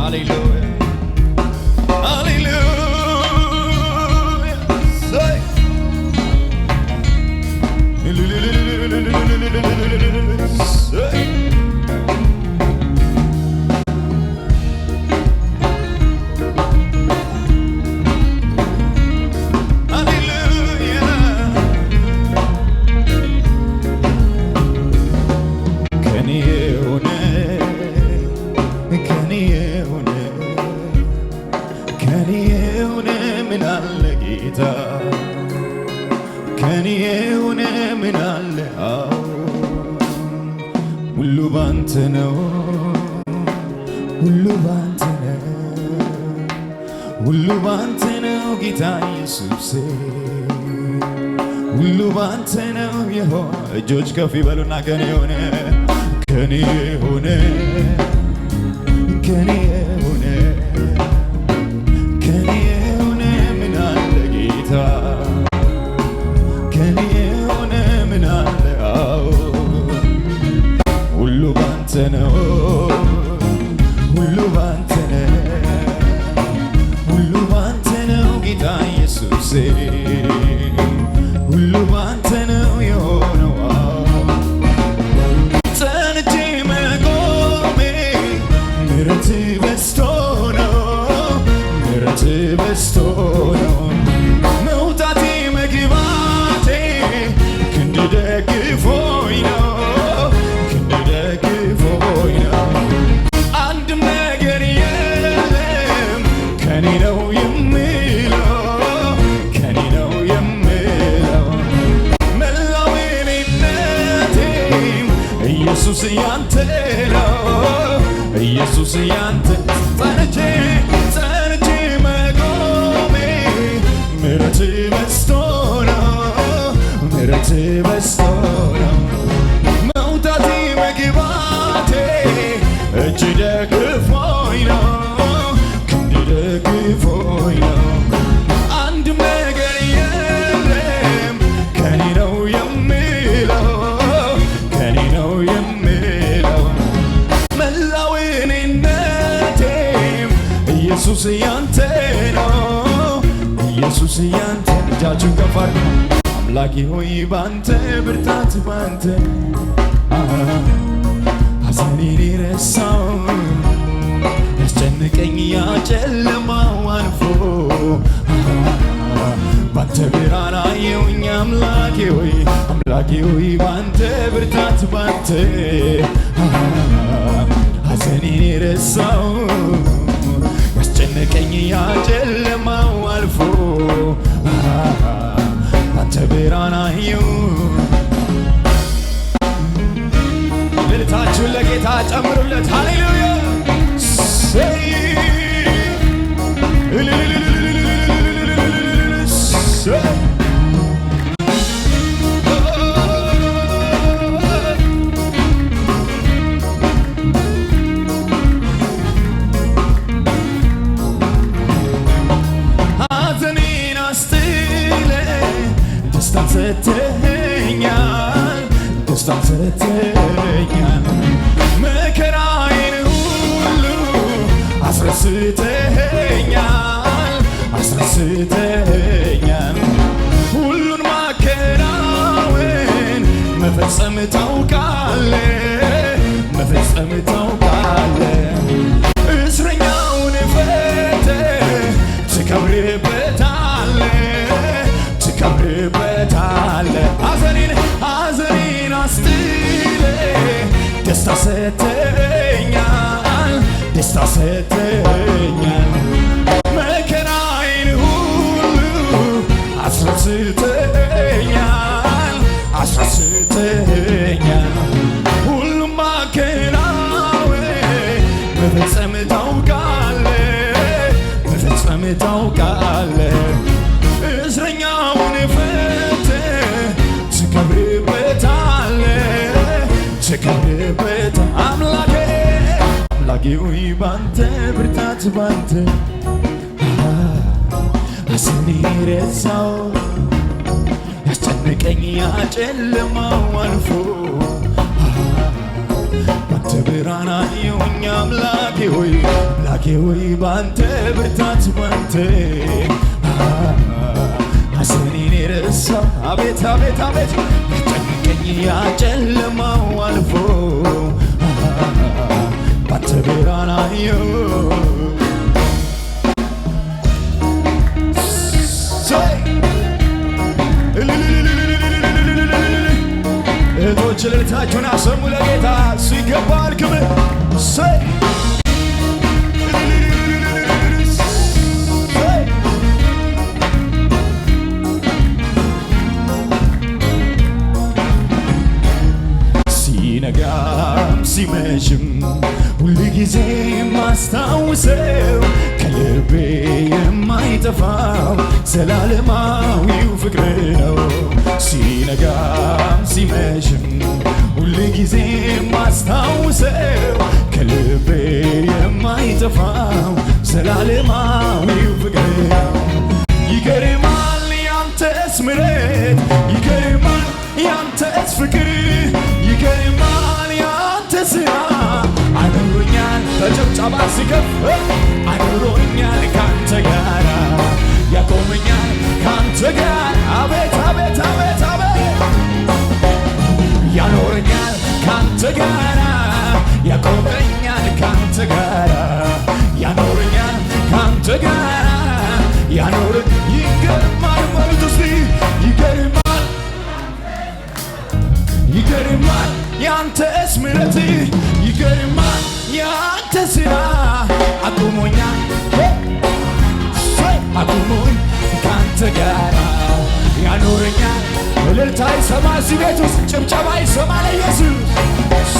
ሃሌሉያ ሃሌሉያ ከኔ የሆነ ምን አለ ሁሉ ባንተ ነው ሁሉ ባንተ ነው ሁሉ ባንተ ነው ጌታ ኢየሱስ ሁሉ ባንተ ነው የሆነ እጆች ከፍ ይበሉና ከኔ የሆነ ከኔ የሆነ ከኔ የሆነ ከኔ የሆነ ምን አለ ጌታ ከኔ የሆነ ምን አለ ሁሉ ባንተ ነው ሁሉ ባንተ ነው ሁሉ ባንተ ነው ጌታ ኢየሱስ ሁሉ ባንተ ነው የሆነው ጸንቼ መቆሜ ምሕረት በዝቶ ነው ምሕረት በዝቶ ነው መውጣቴ መግባቴ ክንድ ደግፎኝ ነው ክንድ ደግፎኝ ነው አንድም ነገር የለም ከኔ ነው የምለው ከኔ ነው የምለው መላው እኔነቴም ኢየሱስ ያንተ ነው ኢየሱስ ያንተ ጸንቼ መቆሜ ምሕረት በዝቶ ነው ምሕረት በዝቶ ነው መውጣቴ መግባቴ እጅ ደግፎኝ ነው ክንድ ደግፎኝ ነው አንድም ነገር የለም ከኔ ነው የምለው ከኔ ነው የምለው መላው እኔነቴም ኢየሱስ ያንተ ነው ኢየሱስ ያንተ እጃችሁን ከፍ አድርጉ አምላኬ ሆይ ባንተ ብርታት ባንተ ሐዘኔን ረሳው ያስጨንቀኝ ያ ጨለማው አልፎ ባንተ ብርሃን አየሁኝ አምላኬ ሆይ ባንተ ብርታት ባንተ ሐዘኔን ረሳው ያስጨነቀኝ ያ ጨለማው አልፎ ባንተ ብርሃን አየሁ ልልታችሁን ለጌታ ጨምሩለት ሃሌሉያ ሐዘኔን አስጥለ ደስታን ሰጥተኸኛል ደስታን ሰጥተኸኛል መከራዬን ሁሉ አስረስተኸኛል አስረስተኸኛል ሁሉን ማከናወን መፈጸም ታውቃለህ መፈጸም ታውቃለህ እስረኛውን ፈተህ ትከብርበታለህ ትከብርበታለህ ሐዘኔን አስጥለህ ደስታ ሰጥተኸኛል ደስታ ሰጥተኸኛል መከራዬን ሁሉ አስረስተኸኛል አስረስተኸኛል ሁሉም ማከናወን መፈጸም ታውቃለህ መፈጸም ታውቃለህ እስረኛውን ፈተህ ትከብርበታለህ ትከብርበታለህ አምላኬ ሆይ ባንተ ብርታት ባንተ ሐዘኔን ረሳው ያስጨነቀኝ ያ ጨለማው አልፎ ባንተ ብርሃን አየሁኝ አምላኬ ሆይ ባንተ ብርታት ባንተ ሐዘኔን የረሳው አቤት አቤት አቤት ያጨነቀኝ ያጨለማው አልፎ ባንተ ብርሃን አየሁ እህቶች እልልታችሁን አሰሙ ለጌታ እሱ ይገባል ክብር ሲነጋም ሲመሽም ሁል ጊዜ ማስታውሰው ከልቤ የማይጠፋው ዘላለማዊው ፍቅር ነው። ሲነጋም ሲመሽም ሁል ጊዜ ማስታውሰው ከልቤ የማይጠፋው ዘላለማዊው ፍቅር ነው። ይገርማል ያንተስ ምሕረት ይገርማል ያንተስ ፍቅር ይገርማል ያንተስ ሥራ አኑሮኛል በጭብጨባ ሲከፍ አኑሮኛል ካንተ ጋር ያቆመኛል ካንተ ጋር አቤት አቤት አቤት አቤት ያኖረኛል ካንተ ጋር ያቆመኛል ካንተ ጋር ያኖረኛል ካንተ ጋር ያኖረ ይገርማል ማለት እስቲ ይገርማል ይገርማል ያንተስ ምሕረት ይገርማል ያንተ ሥራ አቁሞኛል አቁሞኝ ካንተ ጋር ያኖረኛል። እልልታ ይሰማ እዚህ ቤት ውስጥ ጭብጨባ ይሰማ ለኢየሱስ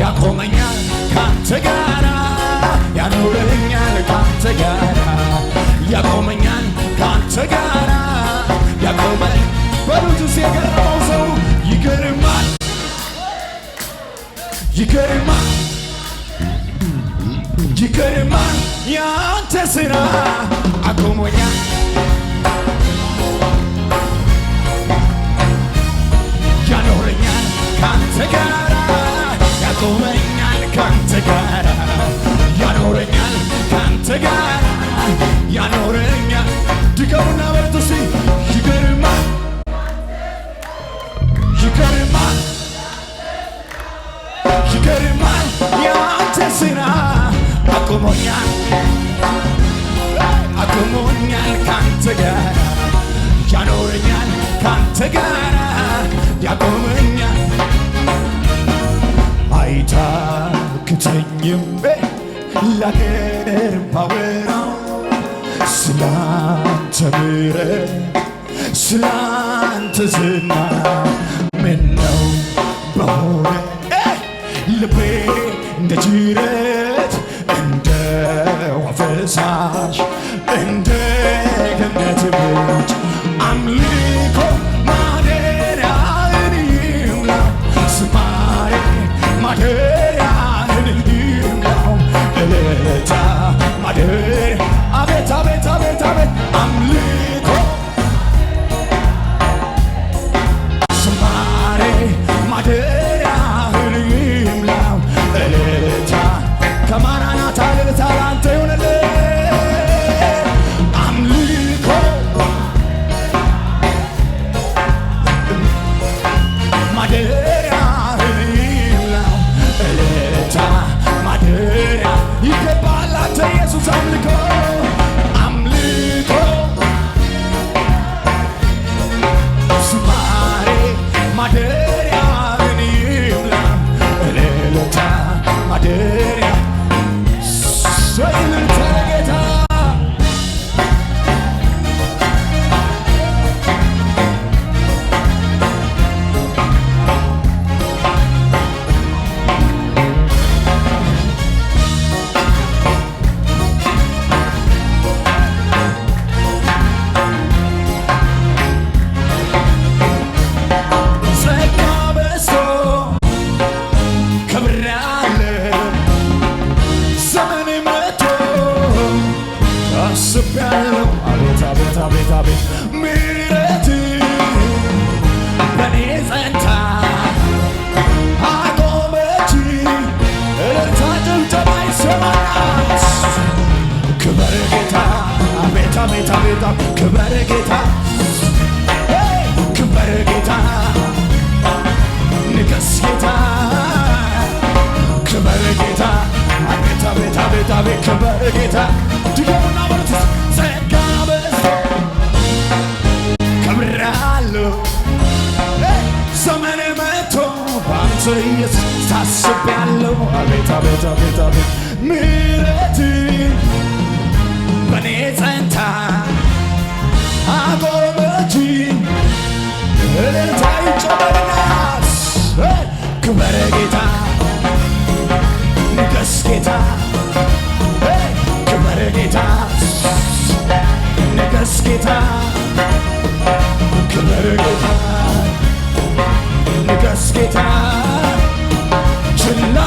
ያቆመኛል ካንተ ጋር ያኖረኛል ካንተ ጋር ያቆመኛል ካንተ ጋር ያቆመኝ በሉት የገረመው ሰው ይገርማል ይገርማል ይገርማል ያንተ ሥራ አቁሞኛል ያኖረኛል ካንተ ጋር ያቆመኛል ካንተ ጋር ያኖረኛል ካንተ ጋር ያኖረኛል ድገሙና በሉት እስቲ ይገርማል ይገርማል ይገርማል ያንተ ሥራ አቁሞኛል አቁሞኛል ካንተ ጋር ያኖረኛል ካንተ ጋር ያቆመኛል አይታክተኝም ላገር ባወራው ስላንተ ምሕረት ስላንተ ዝና ምነው በሆነ ልቤ እንደ ጅረት እንደ ውሃ ፈሳሽ እንደ ገነት ምንጭ አምልኮ ማደሪያህን ይሙላው ዝማሬ ማደሪያህን ይሙላው እልልታ ማደሪያ አቤት አቤት አቤት አቤት አምልኮ ዝማሬ ማደሪያህን ይሙላው እልልታ ከማራናታ እልልታ ላንተ ይሁንልህ አምልኮ ማደሪያህን ይሙላው እልልታ ማደሪያ ይገባል አንተ ኢየሱስ አምልኮ አምልኮ ዝማሬ ማደሪያህን ይሙላው እልልታ ማደሪያ እልልታ ለጌታ ጸጋ በዝቶ ከብሬአለሁ ዘመኔ መጥቶ አስቤያለሁ አቤት አቤት አቤት አቤት ምሕረትህ በኔ ጸንታ አቆመችኝ ክበር ጌታ አቤት አቤት አቤት ክበር ጌታ ክበር ጌታ ንገስ ጌታ ክበር ጌታ አቤት አቤት አቤት አቤት ክበር ጌታ ድገሙና በሉት ጸጋ በዝቶ ከብራለሁ ዘመን መጥቶ ባንተ ኢየሱስ ታስቤያለሁ አቤት አቤት አቤት አቤት ምሕረት በኔ ጸንታ አቆመችኝ እልልታ ይጨመርናስ ክበር ጌታ ንገስ ጌታ ክበር ጌታ ንገስ ጌታ ክበር ጌታ ንገስ ጌታ ችላ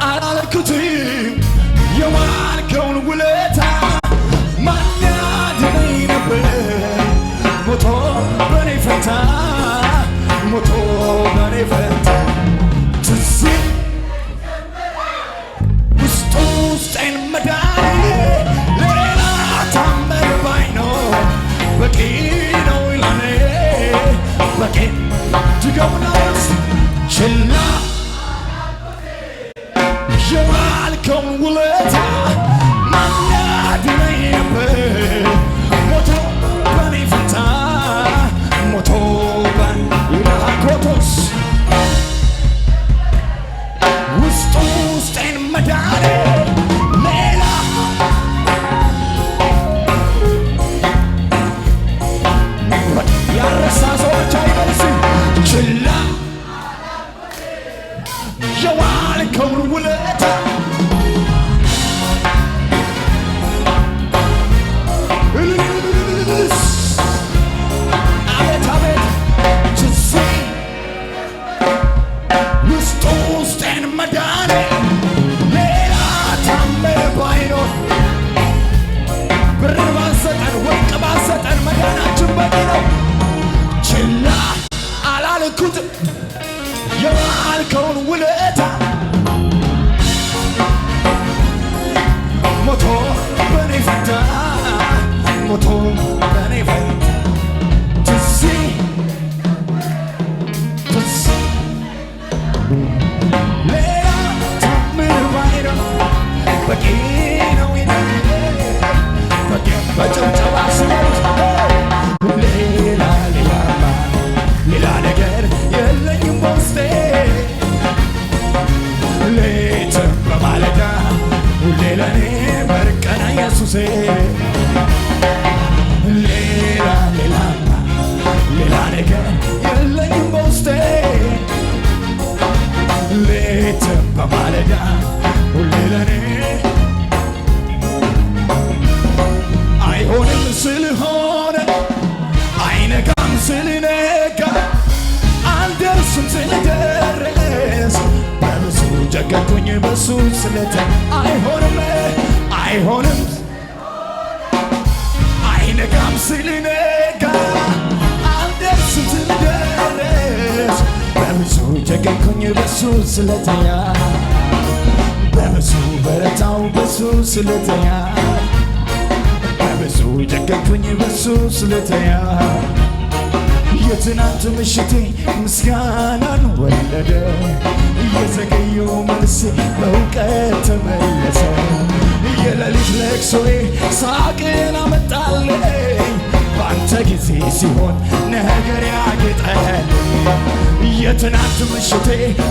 አላልኩትም የዋልከውን ውለታ ማን ያድነኝ ነበር ሞቶ በኔ ፈንታ ሞቶ በኔ ፈንታ ትዝ ውስጡ ውስጤን መዳኔ ሌላ ታምር ባይኖር በቂ ነው ለኔ በቂ ድገሙና ችላ የዋልከውን ውለታ ማን ያድነኝ ነበር ሞቶ በኔ ፈንታ ሞቶ በኢላኮቶስ ውስጡ ውስጤን መዳኔ ሌላ ያረሳ ሰዎች አይበልስ ችላ የዋልከውን ውለታ አቤት አቤት ትዝ ውስጡ ውስጤን መዳኔ ሌላ ታምር ባይኖር ብር ባሰጠን ወርቅ ባሰጠን መዳናችን በቂ ነው ችላ አላልኩትም የዋልከውን ውለታ ሞቶ በኔ ፈንታ ሞቶ በኔ ፈንታ ትዝ ሌላ ታምር ባይኖር በቂ ነው በቂ በጭብጨባ ስበሉት ሌላ ነገር የለኝም በውስጤ ሌትም በማለዳ ሁሌ ለኔ በርቀና ኢየሱሴ ሌላ ነገር የለኝም በውስጤ ሌትም በማለዳ ሁሌ ለኔ አይሆንም ስለሆነ አይነጋም ስለነጋ አልደርስም ስለደረስ በብዙ ጀገንኩኝ በሱ ስለተ አይሆንም አይነጋም ስለነጋ አልደርስም ስለደረስ በብዙ ጀገንኩኝ በሱ ስለተያ በብዙ በረታው በሱ ስለተያ በብዙ ጀገንኩኝ በሱ ስለተያ የትናንት ምሽቴ ምስጋናን ወለደ የዘገየው መልስ በእውቀት ተመለሰ የሌሊት ለቅሶዬ ሳቅን አመጣልኝ በአንተ ጊዜ ሲሆን ነገር ያጌጠልኝ የትናንት ምሽቴ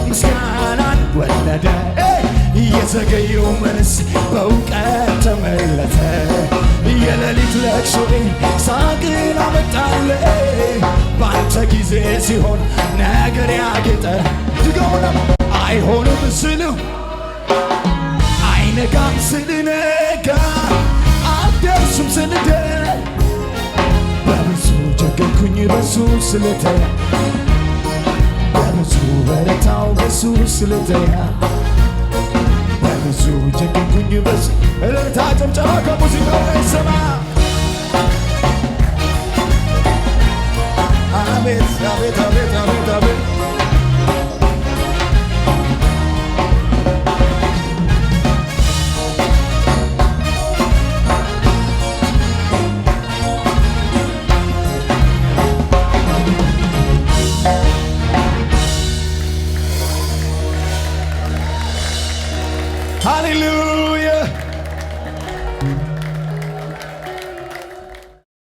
ምስጋናን ወለደ የዘገየው መልስ በእውቀት ተመለሰ የሌሊት ለቅሶዬ ሳቅን አመጣልኝ በአንተ ጊዜ ሲሆን ነገር ያጌጠ ድገሙና አይሆንም ስልህ አይነጋም ስልነጋ አልደርስም ስልደር በብዙ ጀገንኩኝ በሱ ስለተያ በብዙ በረታው በሱ ስለተያ በብዙ ጀገንኩኝ በሱ እልልታ ጭብጨባ ከሙዚቃው ይሰማ አቤት አቤት አቤት አቤት